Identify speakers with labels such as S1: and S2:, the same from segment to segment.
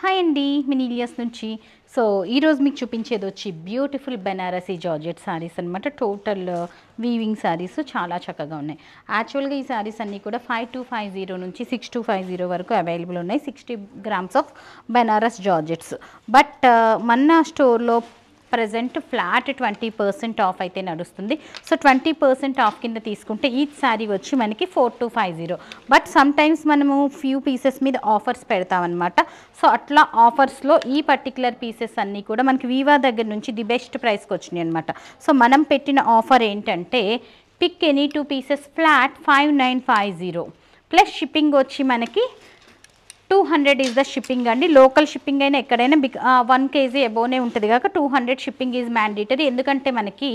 S1: Hi అండి, మినీలియస్ నుంచి. So ఈరోజు మీకు చూపించేది వచ్చి బ్యూటిఫుల్ బెనారసీ జార్జెట్ శారీస్ అనమాట. టోటల్ వీవింగ్ శారీస్ చాలా చక్కగా ఉన్నాయి. యాక్చువల్గా ఈ శారీస్ అన్నీ కూడా 5250 నుంచి 6250 వరకు అవైలబుల్ ఉన్నాయి. 60 grams of Banaras georgettes. But మన స్టోర్లో ప్రజెంట్ ఫ్లాట్ 20% ఆఫ్ అయితే నడుస్తుంది. సో 20% ఆఫ్ కింద తీసుకుంటే ఈ శారీ వచ్చి మనకి 4250. బట్ సమ్ టైమ్స్ మనము ఫ్యూ పీసెస్ మీద ఆఫర్స్ పెడతామన్నమాట. సో అట్లా ఆఫర్స్లో ఈ పర్టికులర్ పీసెస్ అన్నీ కూడా మనకి వీవా దగ్గర నుంచి ది బెస్ట్ ప్రైస్కి వచ్చినాయి అనమాట. సో మనం పెట్టిన ఆఫర్ ఏంటంటే pick any 2 pieces flat 5950 plus shipping వచ్చి మనకి 200 ఈజ్ ద షిప్పింగ్ అండి. లోకల్ షిప్పింగ్ అయినా ఎక్కడైనా 1 kg అబోనే ఉంటుంది కాక 200 షిప్పింగ్ ఈజ్ మ్యాండేటరీ. ఎందుకంటే మనకి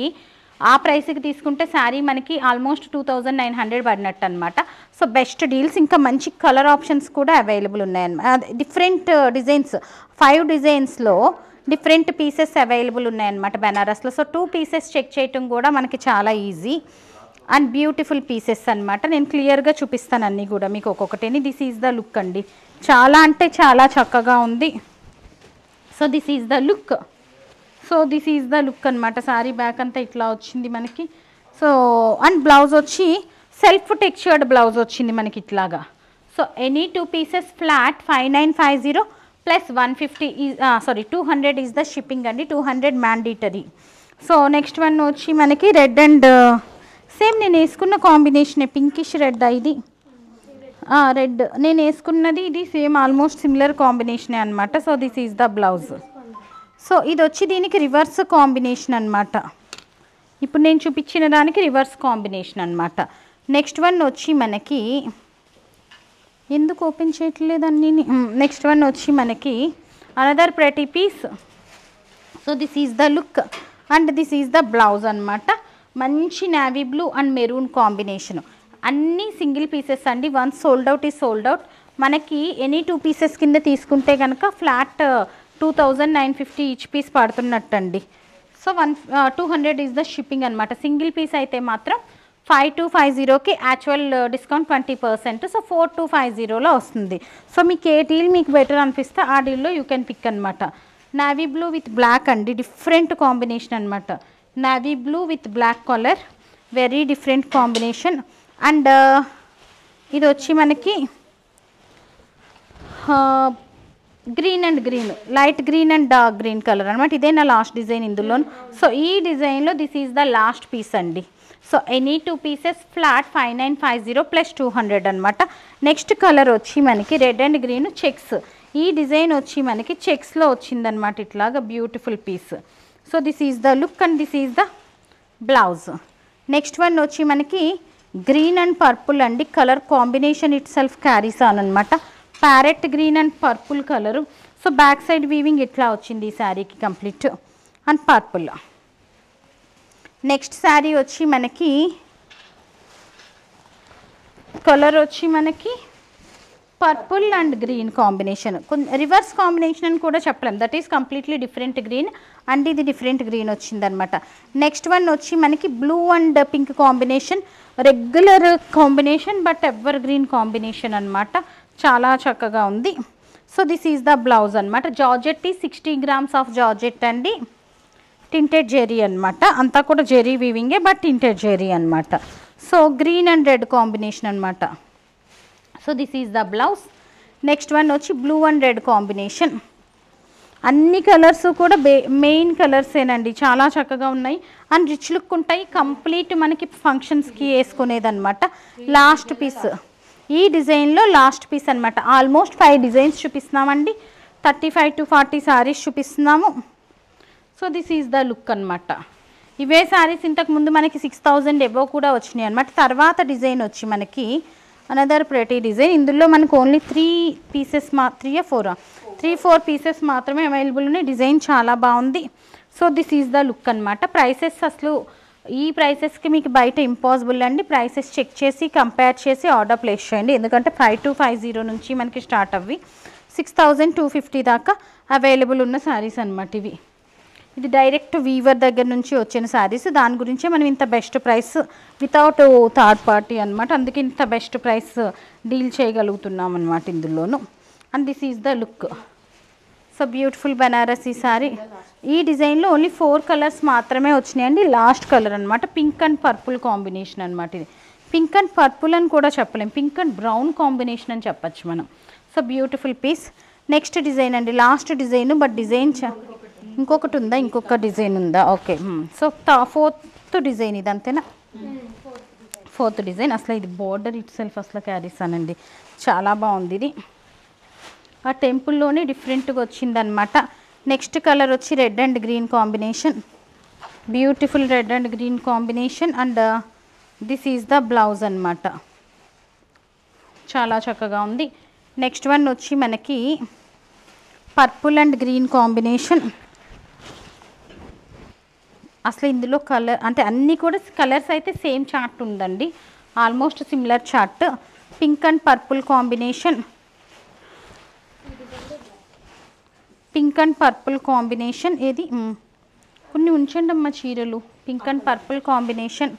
S1: ఆ ప్రైస్కి తీసుకుంటే శారీ మనకి ఆల్మోస్ట్ 2900 పడినట్టు అనమాట. So best deals. ఇంకా మంచి కలర్ ఆప్షన్స్ కూడా అవైలబుల్ ఉన్నాయన్నమాట. డిఫరెంట్ డిజైన్స్ 5 డిజైన్స్లో డిఫరెంట్ పీసెస్ అవైలబుల్ ఉన్నాయన్నమాట బెనారస్లో. సో 2 పీసెస్ చెక్ చేయటం కూడా మనకి చాలా ఈజీ అండ్ బ్యూటిఫుల్ పీసెస్ అనమాట. నేను క్లియర్గా చూపిస్తాను అన్నీ కూడా మీకు ఒక్కొక్కటిని. దిస్ ఈజ్ ద లుక్ అండి. చాలా అంటే చాలా చక్కగా ఉంది. So this is the look. So this is the look అనమాట. శారీ బ్యాక్ అంతా ఇట్లా వచ్చింది మనకి. సో అండ్ బ్లౌజ్ వచ్చి సెల్ఫ్ టెక్స్చర్డ్ బ్లౌజ్ వచ్చింది మనకి ఇట్లాగా. So any 2 pieces flat 5950 plus 200 is the shipping అండి. 200 మ్యాండేటరీ. సో నెక్స్ట్ వన్ వచ్చి మనకి రెడ్ అండ్ సేమ్ నేను వేసుకున్న కాంబినేషన్ పింకిష్ రెడ్. ఇది రెడ్ నేను వేసుకున్నది. ఇది సేమ్ ఆల్మోస్ట్ సిమిలర్ కాంబినేషనే అనమాట. So this is the blouse. So ఇది వచ్చి దీనికి రివర్స్ కాంబినేషన్ అనమాట. ఇప్పుడు నేను చూపించిన దానికి రివర్స్ కాంబినేషన్ అనమాట. నెక్స్ట్ వన్ వచ్చి మనకి ఎందుకు ఓపెన్ చేయట్లేదు అన్నీ. నెక్స్ట్ వన్ వచ్చి మనకి another pretty piece. So this is the look and this is the blouse అనమాట. మంచి navy blue and maroon combination. అన్నీ సింగిల్ పీసెస్ అండి. Once sold out is sold out. మనకి ఎనీ 2 పీసెస్ కింద తీసుకుంటే కనుక ఫ్లాట్ 2950 ఈచ్ పీస్ పడుతున్నట్టండి. So 200 is the shipping అనమాట. సింగిల్ పీస్ అయితే మాత్రం 5250కి యాక్చువల్ డిస్కౌంట్ 20%. సో 4250లో వస్తుంది. సో మీకు ఏ డీల్ మీకు బెటర్ అనిపిస్తే ఆ డీల్లో యూ కెన్ పిక్ అనమాట. నావీ బ్లూ విత్ బ్లాక్ అండి. డిఫరెంట్ కాంబినేషన్ అనమాట. Navy blue with black colour, very different combination. And ఇది వచ్చి మనకి green and green, light green and dark green colour అనమాట. ఇదే నా లాస్ట్ డిజైన్ ఇందులో. సో ఈ డిజైన్లో this is the last piece అండి. So any 2 pieces flat 5950 plus 200 అనమాట. నెక్స్ట్ కలర్ వచ్చి మనకి రెడ్ అండ్ గ్రీన్ చెక్స్. ఈ డిజైన్ వచ్చి మనకి చెక్స్లో వచ్చిందనమాట. ఇట్లాగా beautiful piece. So this is the look and this is the blouse. Next one వచ్చి మనకి గ్రీన్ అండ్ పర్పుల్ అండి. Colour combination itself carries on అనమాట. Parrot green and purple colour. So back side weaving ఇట్లా వచ్చింది ఈ శారీకి complete and purple. Next sari వచ్చి మనకి కలర్ వచ్చి మనకి purple and green combination. Reverse combination అని కూడా చెప్పలేం. That is completely different green and ఇది డిఫరెంట్ గ్రీన్ వచ్చిందనమాట. నెక్స్ట్ వన్ వచ్చి మనకి blue and pink combination. Regular combination but evergreen combination అనమాట. చాలా చక్కగా ఉంది. So this is the blouse అనమాట. జార్జెట్ 60 grams ఆఫ్ జార్జెట్ అండి. టింటెడ్ జెరీ అనమాట. అంతా కూడా జెరీ వీవింగే బట్ టింటెడ్ జెరీ అనమాట. So green and red combination అనమాట. So this is the blouse. Next one వచ్చి బ్లూ అండ్ రెడ్ కాంబినేషన్. అన్ని కలర్స్ కూడా మెయిన్ కలర్సేనండి. చాలా చక్కగా ఉన్నాయి అండ్ రిచ్ లుక్ ఉంటాయి. కంప్లీట్ మనకి ఫంక్షన్స్కి వేసుకునేదన్నమాట. లాస్ట్ పీస్ ఈ డిజైన్లో లాస్ట్ పీస్ అనమాట. ఆల్మోస్ట్ 5 డిజైన్స్ చూపిస్తున్నామండి. 35 to 40 శారీస్ చూపిస్తున్నాము. So this is the look అనమాట. ఇవే శారీస్ ఇంతకుముందు మనకి 6000 ఎబో కూడా వచ్చినాయి అనమాట. తర్వాత డిజైన్ వచ్చి మనకి అనదర్ ప్రెటీ డిజైన్. ఇందులో మనకు ఓన్లీ 3 పీసెస్ 3-4 పీసెస్ మాత్రమే అవైలబుల్ ఉన్నాయి. డిజైన్ చాలా బాగుంది. So this is the look అనమాట. ప్రైసెస్ అసలు ఈ ప్రైసెస్కి మీకు బయట ఇంపాసిబుల్ అండి. ప్రైసెస్ చెక్ చేసి కంపేర్ చేసి ఆర్డర్ ప్లేస్ చేయండి. ఎందుకంటే 5250 నుంచి మనకి స్టార్ట్ అవ్వి 6250 దాకా అవైలబుల్ ఉన్న శారీస్ అనమాట ఇవి. ఇది డైరెక్ట్ వీవర్ దగ్గర నుంచి వచ్చిన శారీస్. దాని గురించే మనం ఇంత best price without third party అనమాట. అందుకే ఇంత బెస్ట్ ప్రైస్ డీల్ చేయగలుగుతున్నాం అనమాట ఇందులోను. And this is the look. So beautiful Banarasi sari. ఈ డిజైన్లో ఓన్లీ 4 కలర్స్ మాత్రమే వచ్చినాయండి. లాస్ట్ కలర్ అనమాట, పింక్ అండ్ పర్పుల్ కాంబినేషన్ అనమాట. ఇది పింక్ అండ్ పర్పుల్ అని కూడా చెప్పలేం, పింక్ అండ్ బ్రౌన్ కాంబినేషన్ అని చెప్పచ్చు మనం. So beautiful piece. Next design అండి, లాస్ట్ డిజైన్. బట్ డిజైన్ ఇంకొకటి ఉందా, ఇంకొక డిజైన్ ఉందా? ఓకే. సో 4th డిజైన్ ఇది, అంతేనా? 4th design. అసలు ఇది బోర్డర్ ఇట్ సెల్ఫ్ అసలు క్యారీసానండి, చాలా బాగుంది. ఇది ఆ టెంపుల్లోనే డిఫరెంట్గా వచ్చిందనమాట. నెక్స్ట్ కలర్ వచ్చి red and green combination, beautiful red and green combination. And this is the blouse అనమాట, చాలా చక్కగా ఉంది. నెక్స్ట్ వన్ వచ్చి మనకి పర్పుల్ అండ్ గ్రీన్ కాంబినేషన్. అసలు ఇందులో కలర్ అంటే అన్నీ కూడా కలర్స్ అయితే సేమ్ చార్ట్ ఉందండి, almost similar chart. Pink and purple combination, pink and purple combination. ఏది కొన్ని ఉంచండి అమ్మ చీరలు, pink and purple combination.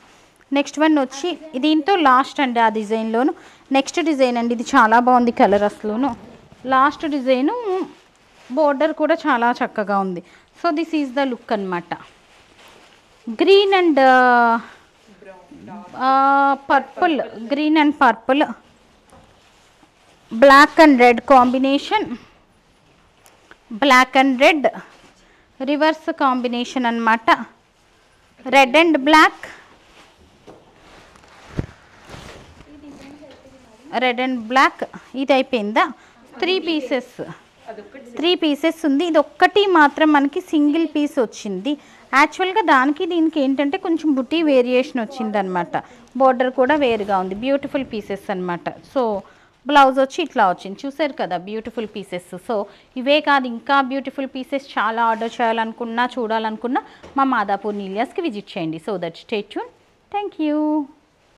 S1: Next one వచ్చి దీంతో లాస్ట్ అండి ఆ డిజైన్లోను. నెక్స్ట్ డిజైన్ అండి, ఇది చాలా బాగుంది కలర్ అసలును. లాస్ట్ డిజైను బోర్డర్ కూడా చాలా చక్కగా ఉంది. So this is the look అనమాట. Green and purple, green and purple, black and red combination, black and red reverse combination అనమాట. Red and black, red and black. ఇది అయిపోయిందా? 3 పీసెస్ ఉంది. ఇది ఒక్కటి మాత్రం మనకి సింగిల్ పీస్ వచ్చింది. యాక్చువల్గా దానికి దీనికి ఏంటంటే కొంచెం బుటీ వేరియేషన్ వచ్చింది అనమాట, బోర్డర్ కూడా వేరుగా ఉంది. బ్యూటిఫుల్ పీసెస్ అనమాట. సో బ్లౌజ్ వచ్చి ఇట్లా వచ్చింది, చూసారు కదా బ్యూటిఫుల్ పీసెస్. సో ఇవే కాదు, ఇంకా బ్యూటిఫుల్ పీసెస్ చాలా ఆర్డర్ చేయాలనుకున్నా, చూడాలనుకున్నా మా మాదాపూర్ నీలియాస్కి విజిట్ చేయండి. So that stay tune. Thank you.